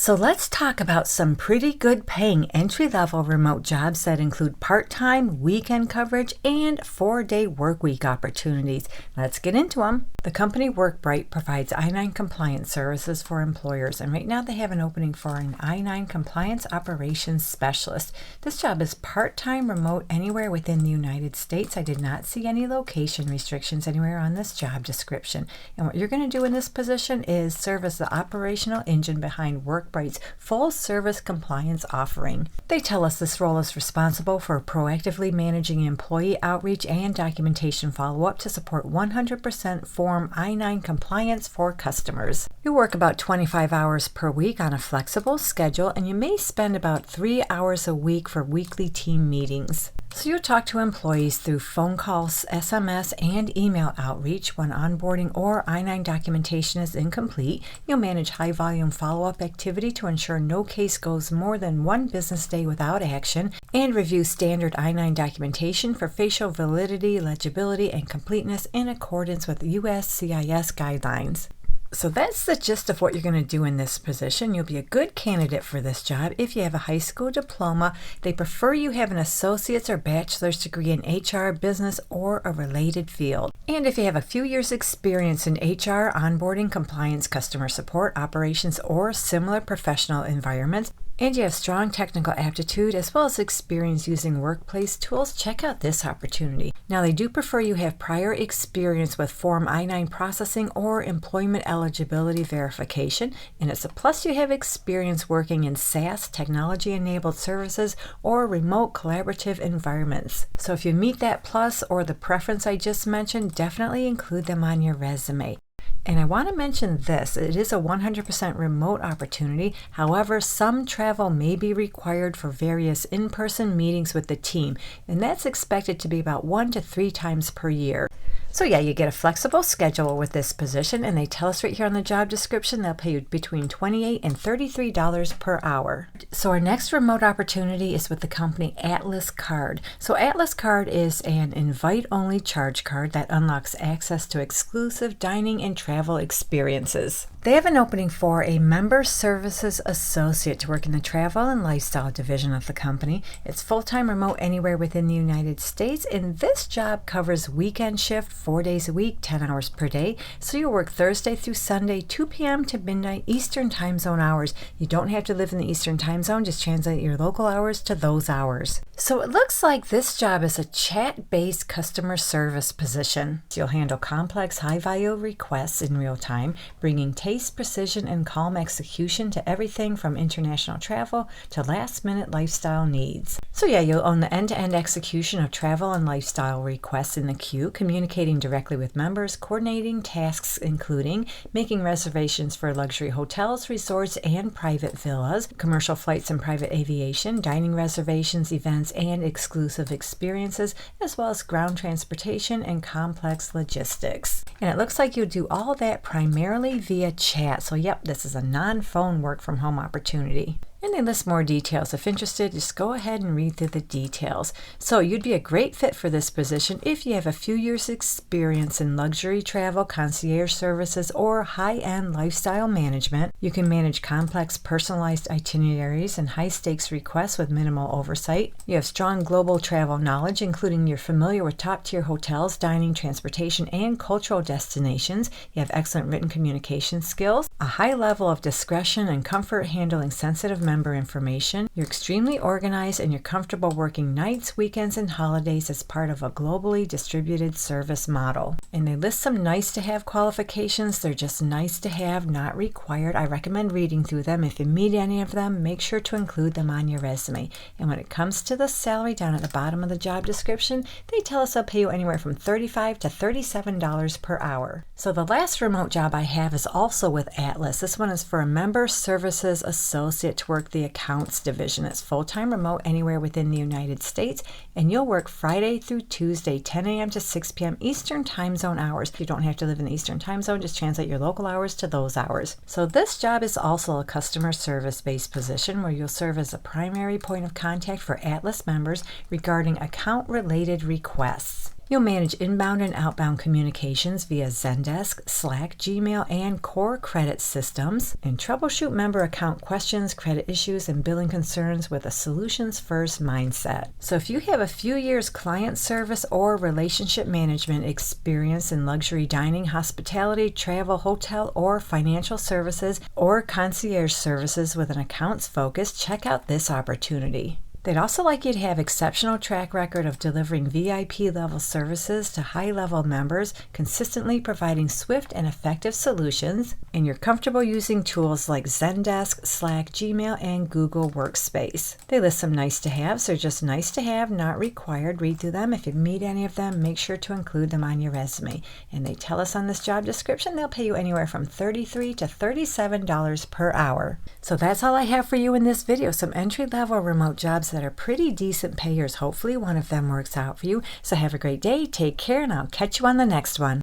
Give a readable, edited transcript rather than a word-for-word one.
So let's talk about some pretty good paying entry-level remote jobs that include part-time, weekend coverage, and 4-day workweek opportunities. Let's get into them. The company WorkBright provides I-9 compliance services for employers, and right now they have an opening for an I-9 compliance operations specialist. This job is part-time, remote, anywhere within the United States. I did not see any location restrictions anywhere on this job description. And what you're going to do in this position is serve as the operational engine behind WorkBright's full-service compliance offering. They tell us this role is responsible for proactively managing employee outreach and documentation follow-up to support 100% Form I-9 compliance for customers. You work about 25 hours per week on a flexible schedule, and you may spend about 3 hours a week for weekly team meetings. So you'll talk to employees through phone calls, SMS, and email outreach when onboarding or I-9 documentation is incomplete. You'll manage high-volume follow-up activity to ensure no case goes more than 1 business day without action, and review standard I-9 documentation for facial validity, legibility, and completeness in accordance with USCIS guidelines. So that's the gist of what you're going to do in this position. You'll be a good candidate for this job if you have a high school diploma. They prefer you have an associate's or bachelor's degree in HR, business, or a related field. And if you have a few years experience in HR, onboarding, compliance, customer support, operations, or similar professional environments, and you have strong technical aptitude as well as experience using workplace tools, check out this opportunity. Now, they do prefer you have prior experience with Form I-9 processing or employment eligibility verification, and it's a plus you have experience working in SaaS, technology-enabled services, or remote collaborative environments. So if you meet that plus or the preference I just mentioned, definitely include them on your resume. And I want to mention this, it is a 100% remote opportunity. However, some travel may be required for various in-person meetings with the team, and that's expected to be about 1 to 3 times per year. So yeah, you get a flexible schedule with this position, and they tell us right here on the job description they'll pay you between $28 and $33 per hour. So our next remote opportunity is with the company Atlas Card. So Atlas Card is an invite-only charge card that unlocks access to exclusive dining and travel experiences. They have an opening for a member services associate to work in the travel and lifestyle division of the company. It's full-time remote anywhere within the United States, and this job covers weekend shift, 4 days a week, 10 hours per day. So you work Thursday through Sunday, 2 p.m. to midnight Eastern Time Zone hours. You don't have to live in the Eastern Time Zone, just translate your local hours to those hours. So it looks like this job is a chat-based customer service position. You'll handle complex, high-value requests in real time, bringing taste, precision, and calm execution to everything from international travel to last-minute lifestyle needs. So yeah, you'll own the end-to-end execution of travel and lifestyle requests in the queue, communicating directly with members, coordinating tasks including making reservations for luxury hotels, resorts, and private villas, commercial flights and private aviation, dining reservations, events, and exclusive experiences, as well as ground transportation and complex logistics. And it looks like you'll do all that primarily via chat. So yep, this is a non-phone work from home opportunity. And they list more details. If interested, just go ahead and read through the details. So you'd be a great fit for this position if you have a few years experience in luxury travel, concierge services, or high-end lifestyle management. You can manage complex personalized itineraries and high-stakes requests with minimal oversight. You have strong global travel knowledge, including you're familiar with top-tier hotels, dining, transportation, and cultural destinations. You have excellent written communication skills, a high level of discretion and comfort handling sensitive member information. You're extremely organized, and you're comfortable working nights, weekends, and holidays as part of a globally distributed service model. And they list some nice to have qualifications. They're just nice to have, not required. I recommend reading through them. If you meet any of them, make sure to include them on your resume. And when it comes to the salary down at the bottom of the job description, they tell us they'll pay you anywhere from $35 to $37 per hour. So the last remote job I have is also with Atlas. This one is for a member services associate to work the accounts division. It's full-time remote anywhere within the United States, and you'll work Friday through Tuesday, 10 a.m. to 6 p.m. Eastern Time Zone hours. You don't have to live in the Eastern Time Zone, just translate your local hours to those hours. So this job is also a customer service-based position where you'll serve as a primary point of contact for Atlas members regarding account-related requests. You'll manage inbound and outbound communications via Zendesk, Slack, Gmail, and core credit systems, and troubleshoot member account questions, credit issues, and billing concerns with a solutions-first mindset. So if you have a few years client service or relationship management experience in luxury dining, hospitality, travel, hotel, or financial services, or concierge services with an accounts focus, check out this opportunity. They'd also like you to have exceptional track record of delivering VIP level services to high level members, consistently providing swift and effective solutions, and you're comfortable using tools like Zendesk, Slack, Gmail, and Google Workspace. They list some nice to haves. They're just nice to have, not required. Read through them. If you meet any of them, make sure to include them on your resume. And they tell us on this job description they'll pay you anywhere from $33 to $37 per hour. So that's all I have for you in this video. Some entry level remote jobs that are pretty decent payers. Hopefully one of them works out for you. So have a great day, take care, and I'll catch you on the next one.